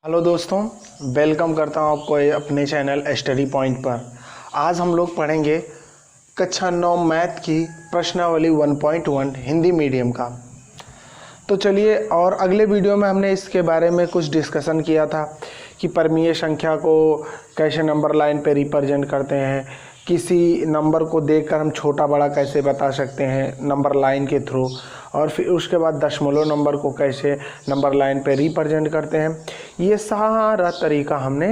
Hello दोस्तों, welcome करता हूं आपको अपने चैनल स्टडी पॉइंट पर। आज हम लोग पढ़ेंगे कक्षा 9 मैथ की प्रश्नावली 1.1 हिंदी मीडियम का। तो चलिए, और अगले वीडियो में हमने इसके बारे में कुछ डिस्कशन किया था कि परमीय संख्या को कैसे नंबर लाइन पे रिप्रेजेंट करते हैं, किसी नंबर को देखकर हम छोटा बड़ा कैसे बता सकते हैं नंबर लाइन के थ्रू, और फिर उसके बाद दशमलव नंबर को कैसे नंबर लाइन पे रिप्रेजेंट करते हैं। ये सारा तरीका हमने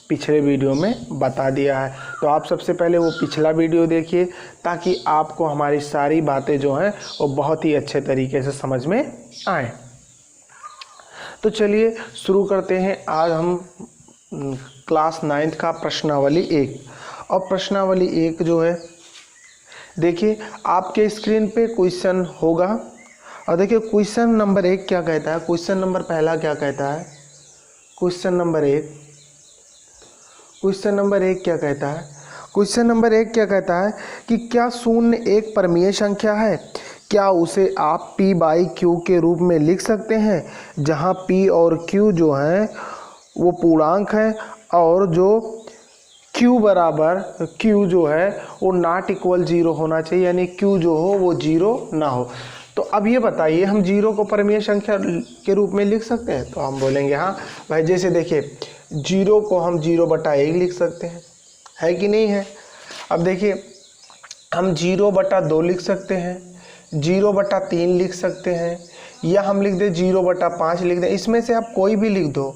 पिछले वीडियो में बता दिया है। तो आप सबसे पहले वो पिछला वीडियो देखिए ताकि आपको हमारी सारी बातें जो हैं वो बहुत ही अच्छे तरीके से समझ में आए। तो चलिए शुरू करते हैं। आज हम क्लास 9th का प्रश्नावली 1, और प्रश्नावली 1 जो है, देखिए आपके स्क्रीन पे क्वेश्चन होगा, और देखिए क्वेश्चन नंबर 1 क्या कहता है। क्वेश्चन नंबर पहला क्या कहता है, क्वेश्चन नंबर 1 क्या कहता है। क्वेश्चन नंबर 1 क्या कहता है कि क्या शून्य एक परमीय संख्या है, क्या उसे आप p बाई क्यू के रूप में लिख सकते हैं, जहां p और q जो हैं वो पूर्णांक हैं, और जो q बराबर q जो है वो नॉट इक्वल 0 होना चाहिए, यानी q जो हो वो 0 ना हो। तो अब ये बताइए, हम 0 को परमीय संख्या के रूप में लिख सकते हैं? तो हम बोलेंगे हाँ भाई। जैसे देखिए 0 को हम 0/1 लिख सकते हैं, है कि नहीं है। अब देखिए हम 0/2 लिख सकते हैं, 0/3 लिख सकते हैं, या हम लिख दें 0/5 लिख दें। इसमें से आप कोई भी लिख दो,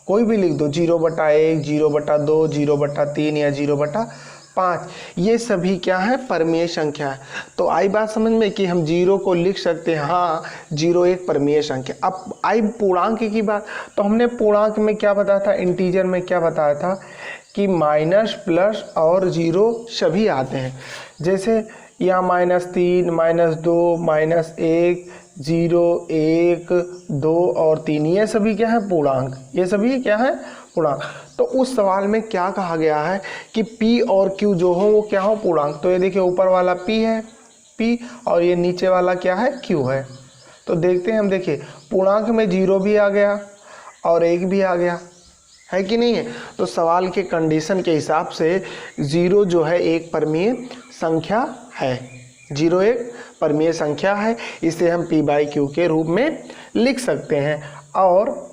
0/1, 0/2, 0/3 या 0/5। ये सभी क्या है, परमीय संख्या है। तो आई बात समझ में कि हम 0 को लिख सकते हैं, हाँ 0 एक परमीय संख्या। अब आई पूर्णांक की बात, तो हमने पूर्णांक में क्या बताया था, इंटीजर में क्या बताया था कि माइनस प्लस और 0 सभी आते हैं। जैसे यहाँ -3, -2, -1, 0, 1, 2 और 3, ये सभी क्या है, पूर्णांक। ये सभी क्या है, पूर्णांक। तो उस सवाल में क्या कहा गया है कि p और q जो हो वो क्या हो, पूर्णांक। तो ये देखिए ऊपर वाला p है, p, और ये नीचे वाला क्या है, q है। तो देखते हैं हम, देखिए पूर्णांक में 0 भी आ गया और 1 भी आ गया, है कि नहीं है। तो सवाल के कंडीशन के हिसाब से 0 जो है एक परमीय संख्या है, 0 एक परमीय संख्या है। इसे हम p बाई क्यू के रूप में लिख सकते हैं, और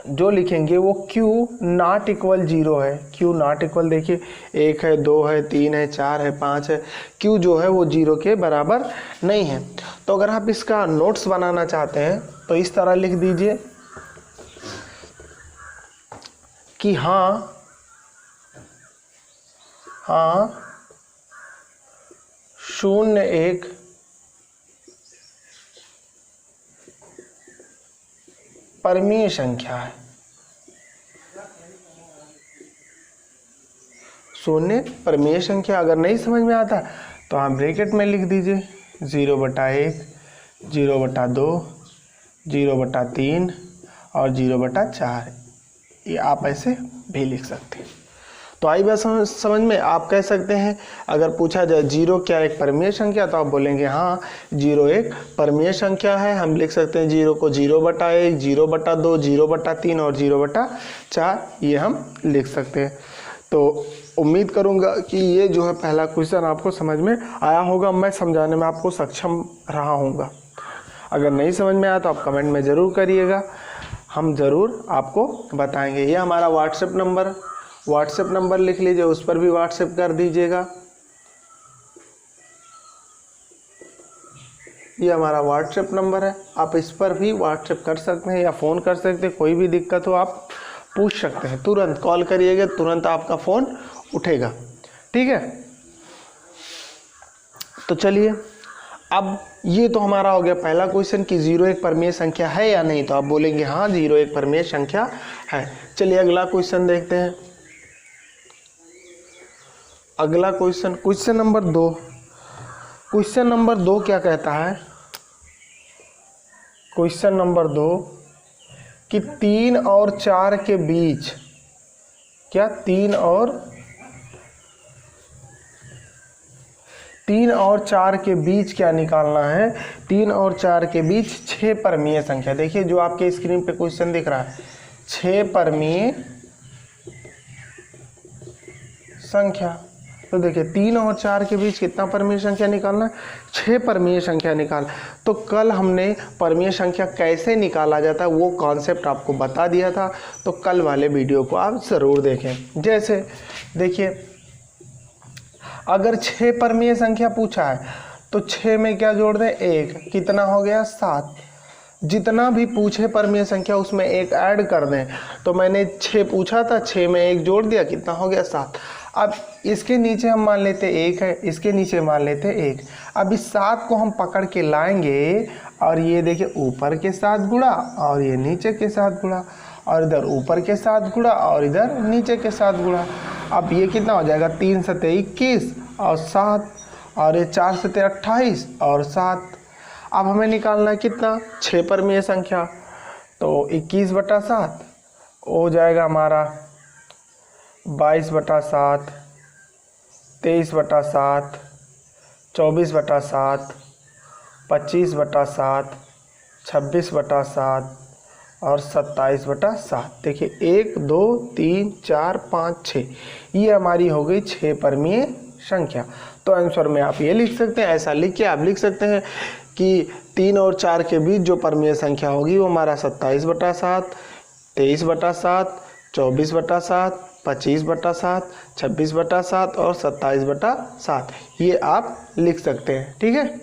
जो लिखेंगे वो q नॉट इक्वल 0 है। q नॉट इक्वल, देखिए 1 है, 2 है, 3 है, 4 है, 5 है, q जो है वो 0 के बराबर नहीं है। तो अगर आप इसका नोट्स बनाना चाहते हैं तो इस तरह लिख दीजिए कि हाँ शून्य एक परमीय संख्या है। शून्य परमीय संख्या। अगर नहीं समझ में आता तो आप ब्रैकेट में लिख दीजिए 0/1, 0/2, 0/3 और 0/4। ये आप ऐसे भी लिख सकते हैं। तो आई बात समझ में। आप कह सकते हैं, अगर पूछा जाए 0 क्या एक परमीय संख्या, तो आप बोलेंगे हाँ 0 एक परमीय संख्या है। हम लिख सकते हैं 0 को 0/1, 0/2, 0/3 और 0/4, ये हम लिख सकते हैं। तो उम्मीद करूंगा कि ये जो है पहला क्वेश्चन आपको समझ में आया होगा, मैं समझाने में आपको सक्षम रहा हूँगा। अगर नहीं समझ में आया तो आप कमेंट में ज़रूर करिएगा, हम ज़रूर आपको बताएंगे। ये हमारा व्हाट्सएप नंबर लिख लीजिए, उस पर भी व्हाट्सएप कर दीजिएगा। ये हमारा व्हाट्सएप नंबर है, आप इस पर भी व्हाट्सएप कर सकते हैं या फ़ोन कर सकते हैं। कोई भी दिक्कत हो आप पूछ सकते हैं, तुरंत कॉल करिएगा, तुरंत आपका फ़ोन उठेगा, ठीक है। तो चलिए, अब ये तो हमारा हो गया पहला क्वेश्चन कि 0 एक परमीय संख्या है या नहीं। तो आप बोलेंगे हाँ 0 एक परमीय संख्या है। चलिए अगला क्वेश्चन देखते हैं। अगला question, question number 2। Question number 2 क्या कहता है, क्वेश्चन नंबर 2 कि 3 और 4 के बीच, क्या 3 और 4 के बीच क्या निकालना है। 3 और 4 के बीच 6 परमीय संख्या। देखिए जो आपके स्क्रीन पे क्वेश्चन दिख रहा है, 6 परमीय संख्या। तो देखिए 3 और 4 के बीच कितना परमीय संख्या निकालना है, 6 परमीय संख्या निकाल। तो कल हमने परमीय संख्या कैसे निकाला जाता है वो कॉन्सेप्ट आपको बता दिया था, तो कल वाले वीडियो को आप ज़रूर देखें। जैसे देखिए अगर 6 परमीय संख्या पूछा है तो 6 में क्या जोड़ दें, 1, कितना हो गया 7। जितना भी पूछे परमीय संख्या उसमें 1 ऐड कर दें। तो मैंने 6 पूछा था, 6 में 1 जोड़ दिया, कितना हो गया 7। अब इसके नीचे हम मान लेते 1 है, इसके नीचे मान लेते 1। अब इस 7 को हम पकड़ के लाएंगे और ये देखिए ऊपर के साथ गुणा और ये नीचे के साथ गुणा, और इधर ऊपर के साथ गुणा और इधर नीचे के साथ गुणा। अब ये कितना हो जाएगा, 3 सते 21 और 7, और ये 4 सते 28 और 7। अब हमें निकालना है कितना, 6 परमीय संख्या। तो 21/7 हो जाएगा हमारा 22/7, 23/7, 24/7, 25/7, 26/7 और 27/7। देखिए 1 2 3 4 5 6, ये हमारी हो गई 6 परमीय संख्या। तो आंसर में आप ये लिख सकते हैं, ऐसा लिख के आप लिख सकते हैं कि 3 और 4 के बीच जो परमीय संख्या होगी वो हमारा 27/7, 23/7, 24/7, 25/7, 26/7 और 27/7, ये आप लिख सकते हैं। ठीक है,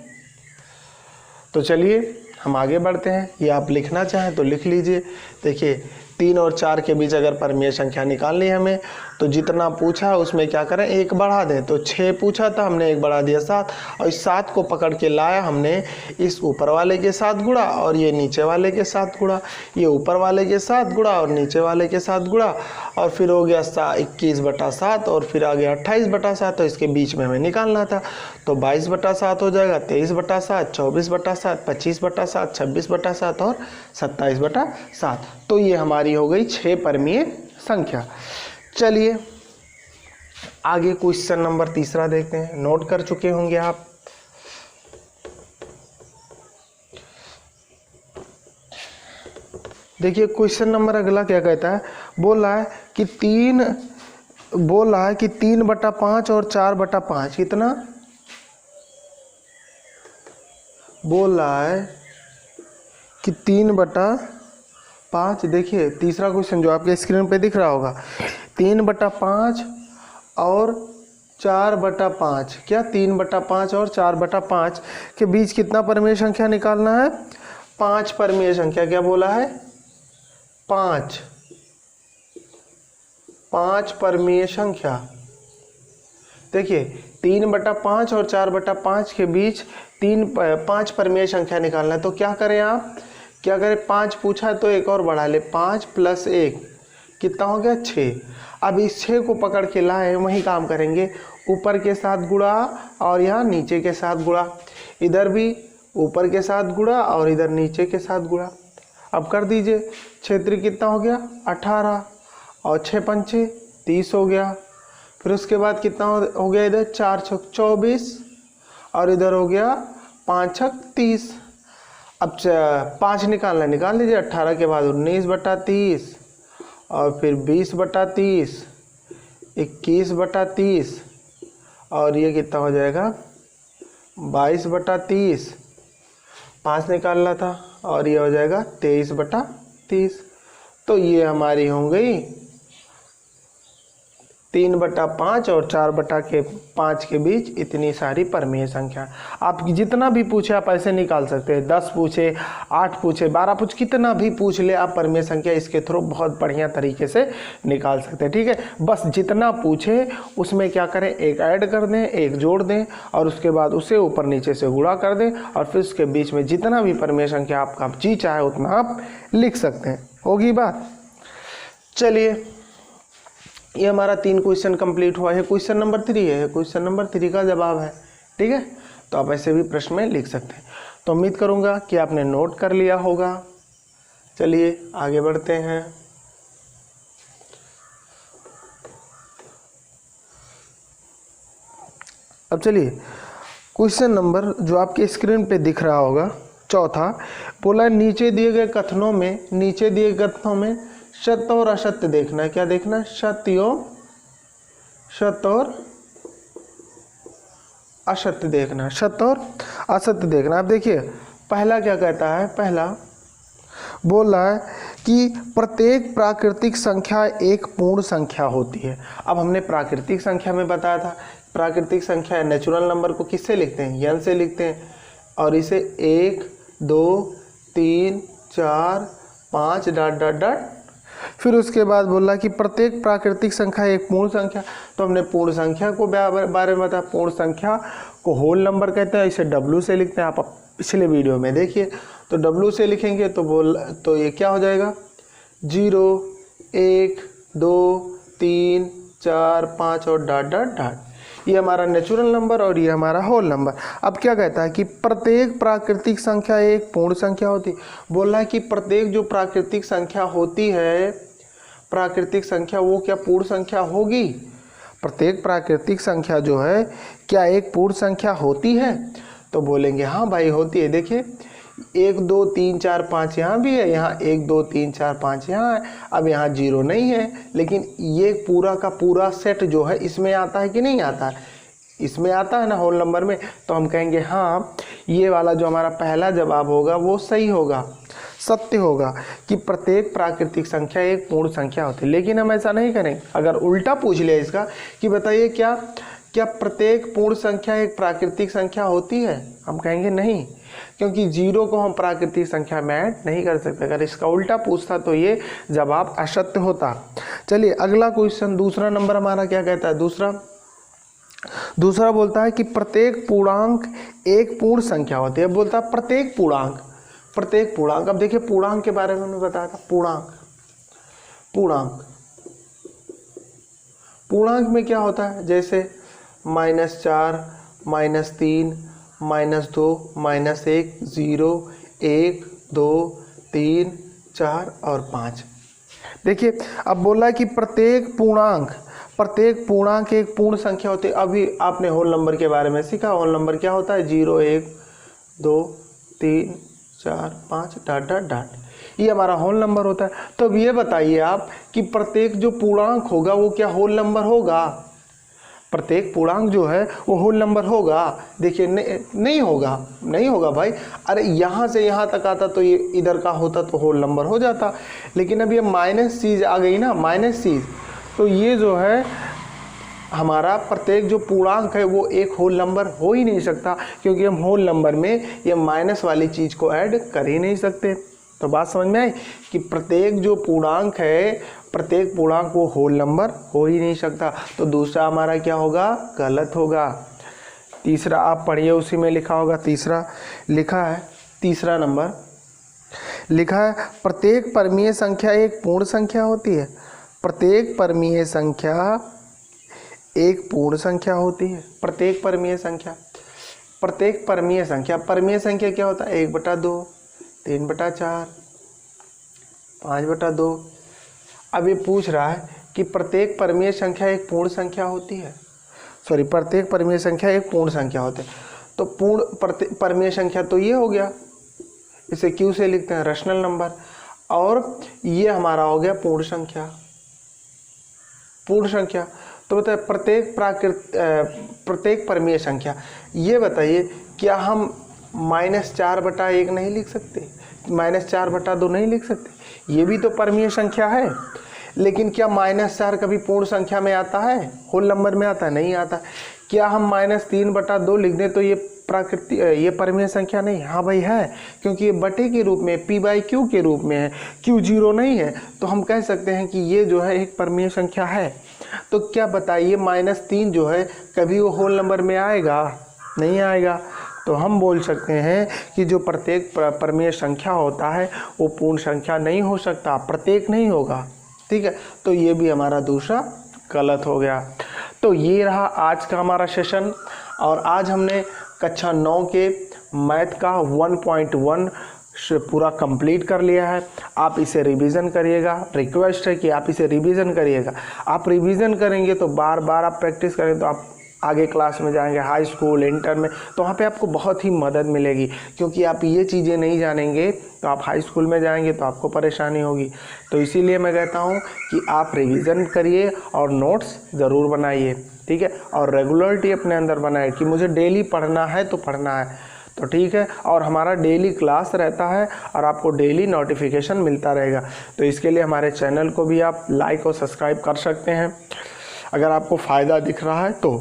तो चलिए हम आगे बढ़ते हैं। ये आप लिखना चाहें तो लिख लीजिए। देखिए 3 और 4 के बीच अगर परमीय संख्या निकालनी है हमें, तो जितना पूछा है उसमें क्या करें, 1 बढ़ा दें। तो 6 पूछा था, हमने 1 बढ़ा दिया 7, और इस 7 को पकड़ के लाया हमने इस ऊपर वाले के साथ गुणा और ये नीचे वाले के साथ गुणा, ये ऊपर वाले के साथ गुणा और नीचे वाले के साथ गुणा, और फिर हो गया 21/7 और फिर आ गया 28/7। तो इसके बीच में हमें निकालना था, तो 22/7 हो जाएगा, 23/7, 24/7, 25/7, 26/7 और 27/7। तो ये हमारी हो गई 6 परमीय संख्या। चलिए आगे क्वेश्चन नंबर 3 देखते हैं। नोट कर चुके होंगे आप। देखिए क्वेश्चन नंबर अगला क्या कहता है, बोल रहा है कि 3/5 और 4/5 कितना, बोल रहा है कि 3/5। देखिए तीसरा क्वेश्चन जो आपके स्क्रीन पे दिख रहा होगा, 3/5 और 4/5, क्या 3/5 और 4/5 के बीच कितना परमीय संख्या निकालना है, 5 परमीय संख्या। क्या बोला है, 5 परमीय संख्या। देखिए 3/5 और 4/5 के बीच 5 परमीय संख्या निकालना है। तो क्या करें आप, क्या करें, 5 पूछा है तो 1 और बढ़ा ले, 5 + 1 कितना हो गया 6। अब इस 6 को पकड़ के लाए, वही काम करेंगे, ऊपर के साथ गुणा और यहाँ नीचे के साथ गुणा, इधर भी ऊपर के साथ गुणा और इधर नीचे के साथ गुणा। अब कर दीजिए, 6 कितना हो गया 18 और 6 पंचे 30 हो गया। फिर उसके बाद कितना हो गया, इधर 4 छक 24 और इधर हो गया 5 छक 30। अब 5 निकालना, निकाल लीजिए। 18 के बाद 19/30 और फिर 20/30, 21/30 और ये कितना हो जाएगा 22/30। 5 निकालना था और ये हो जाएगा 23/30। तो ये हमारी हो गई 3/5 और 4/5 के बीच इतनी सारी परमीय संख्या। आप जितना भी पूछे आप ऐसे निकाल सकते हैं, 10 पूछे, 8 पूछे, 12 पूछे, कितना भी पूछ ले आप परमीय संख्या इसके थ्रू बहुत बढ़िया तरीके से निकाल सकते हैं। ठीक है, बस जितना पूछे उसमें क्या करें, 1 ऐड कर दें, 1 जोड़ दें और उसके बाद उसे ऊपर नीचे से गुणा कर दें, और फिर उसके बीच में जितना भी परमीय संख्या आपका जी चाहे उतना आप लिख सकते हैं। होगी बात। चलिए ये हमारा 3 क्वेश्चन कंप्लीट हुआ है। क्वेश्चन नंबर 3 है, क्वेश्चन नंबर 3 का जवाब है। ठीक है, तो आप ऐसे भी प्रश्न में लिख सकते हैं। तो उम्मीद करूंगा कि आपने नोट कर लिया होगा। चलिए आगे बढ़ते हैं। अब चलिए क्वेश्चन नंबर जो आपके स्क्रीन पे दिख रहा होगा, चौथा, बोला नीचे दिए गए कथनों में सत्य और असत्य देखना है। क्या देखना है? सत्य और असत्य देखना है, सत्य और असत्य देखना। अब देखिए पहला क्या कहता है, पहला बोल रहा है कि प्रत्येक प्राकृतिक संख्या एक पूर्ण संख्या होती है। अब हमने प्राकृतिक संख्या में बताया था, प्राकृतिक संख्या नेचुरल नंबर को किससे लिखते हैं? n से लिखते हैं, और इसे 1 2 3 4 5 डॉट डॉट डॉट। फिर उसके बाद बोला कि प्रत्येक प्राकृतिक संख्या एक पूर्ण संख्या। तो हमने पूर्ण संख्या को बारे में बताया, पूर्ण संख्या को होल नंबर कहते हैं, इसे W से लिखते हैं। आप पिछले वीडियो में देखिए, तो W से लिखेंगे तो ये क्या हो जाएगा? 0 1 2 3 4 5 और डॉट डॉट डॉट। ये हमारा नेचुरल नंबर और ये हमारा होल नंबर। अब क्या कहता है कि प्रत्येक प्राकृतिक संख्या एक पूर्ण संख्या होती है। बोल रहा है कि प्रत्येक जो प्राकृतिक संख्या होती है, प्राकृतिक संख्या वो क्या पूर्ण संख्या होगी? प्रत्येक प्राकृतिक संख्या जो है क्या एक पूर्ण संख्या होती है? तो बोलेंगे हाँ भाई होती है। देखिए 1 2 3 4 5 यहाँ भी है, यहाँ 1 2 3 4 5 यहाँ है। अब यहाँ 0 नहीं है, लेकिन ये पूरा का पूरा सेट जो है इसमें आता है कि नहीं आता है? इसमें आता है ना होल नंबर में। तो हम कहेंगे हाँ ये वाला जो हमारा पहला जवाब होगा वो सही होगा, सत्य होगा कि प्रत्येक प्राकृतिक संख्या एक पूर्ण संख्या होती है। लेकिन हम ऐसा नहीं करेंगे। अगर उल्टा पूछ लिया इसका कि बताइए क्या प्रत्येक पूर्ण संख्या एक प्राकृतिक संख्या होती है? हम कहेंगे नहीं, क्योंकि 0 को हम प्राकृतिक संख्या में ऐड नहीं कर सकते। अगर इसका उल्टा पूछता तो ये जवाब असत्य होता। चलिए अगला क्वेश्चन, दूसरा नंबर हमारा क्या कहता है? दूसरा बोलता है कि प्रत्येक पूर्णांक एक पूर्ण संख्या होती है। बोलता है प्रत्येक पूर्णांक। अब देखिए पूर्णांक के बारे में मैं बताया था। पूर्णांक में क्या होता है? जैसे -4 -3 -2 -1 0 1 2 3 4 और 5। देखिए अब बोला है कि प्रत्येक पूर्णांक एक पूर्ण संख्या होती है। अभी आपने होल नंबर के बारे में सीखा। होल नंबर क्या होता है? 0 1 2 3 4 5 डॉट डॉट डॉट। ये हमारा होल नंबर होता है। तो अब ये बताइए आप कि प्रत्येक जो पूर्णांक होगा वो क्या होल नंबर होगा? प्रत्येक पूर्णांक जो है वो होल नंबर होगा? देखिए नहीं होगा भाई। अरे यहाँ से यहाँ तक आता तो ये इधर का होता तो होल नंबर हो जाता। लेकिन अब ये माइनस चीज़ आ गई ना, माइनस चीज़, तो ये जो है हमारा प्रत्येक जो पूर्णांक है वो एक होल नंबर हो ही नहीं सकता, क्योंकि हम होल नंबर में ये माइनस वाली चीज़ को ऐड कर ही नहीं सकते। तो बात समझ में आई कि प्रत्येक जो पूर्णांक है, प्रत्येक पूर्णांक वो होल नंबर हो ही नहीं सकता। तो दूसरा हमारा क्या होगा? गलत होगा। तीसरा आप पढ़िए, उसी में लिखा होगा। तीसरा लिखा है, तीसरा नंबर लिखा है प्रत्येक परमीय संख्या एक पूर्ण संख्या होती है। प्रत्येक परमीय संख्या एक पूर्ण संख्या होती है। प्रत्येक परमीय संख्या परमीय संख्या क्या होता है? 1/2 3/4 5/2। अब ये पूछ रहा है कि प्रत्येक परमीय संख्या एक पूर्ण संख्या होती है। प्रत्येक परमीय संख्या एक पूर्ण संख्या होती है। तो पूर्ण परमीय संख्या तो ये हो गया, इसे Q से लिखते हैं, रेशनल नंबर। और ये हमारा हो गया पूर्ण संख्या। तो बताइए प्रत्येक परमीय संख्या, ये बताइए क्या हम -4/1 नहीं लिख सकते? -4/2 नहीं लिख सकते? ये भी तो परमीय संख्या है। लेकिन क्या -4 कभी पूर्ण संख्या में आता है? होल नंबर में आता है? नहीं आता। क्या हम -3/2 लिख दें तो ये परमीय संख्या नहीं? हाँ भाई है, क्योंकि ये बटे के रूप में P/Q के रूप में है। Q 0 नहीं है, तो हम कह सकते हैं कि ये जो है एक परमीय संख्या है। तो क्या बताइए -3 जो है कभी वो होल नंबर में आएगा? नहीं आएगा। तो हम बोल सकते हैं कि जो प्रत्येक परमीय संख्या होता है वो पूर्ण संख्या नहीं हो सकता, प्रत्येक नहीं होगा। ठीक है, तो ये भी हमारा दूसरा गलत हो गया। तो ये रहा आज का हमारा सेशन, और आज हमने कक्षा 9 के मैथ का 1.1 से पूरा कंप्लीट कर लिया है। आप इसे रिवीजन करिएगा। रिक्वेस्ट है कि आप इसे रिवीजन करिएगा। आप रिवीजन करेंगे तो बार बार आप प्रैक्टिस करेंगे तो आप आगे क्लास में जाएंगे, हाई स्कूल, इंटर में, तो वहाँ पे आपको बहुत ही मदद मिलेगी, क्योंकि आप ये चीज़ें नहीं जानेंगे तो आप हाई स्कूल में जाएंगे तो आपको परेशानी होगी। तो इसीलिए मैं कहता हूँ कि आप रिवीजन करिए और नोट्स ज़रूर बनाइए, ठीक है, और रेगुलरिटी अपने अंदर बनाए कि मुझे डेली पढ़ना है तो पढ़ना है, तो ठीक है। और हमारा डेली क्लास रहता है और आपको डेली नोटिफिकेशन मिलता रहेगा। तो इसके लिए हमारे चैनल को भी आप लाइक और सब्सक्राइब कर सकते हैं अगर आपको फ़ायदा दिख रहा है तो,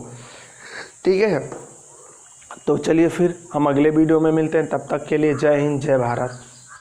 ठीक है। तो चलिए फिर हम अगले वीडियो में मिलते हैं, तब तक के लिए जय हिंद, जय भारत।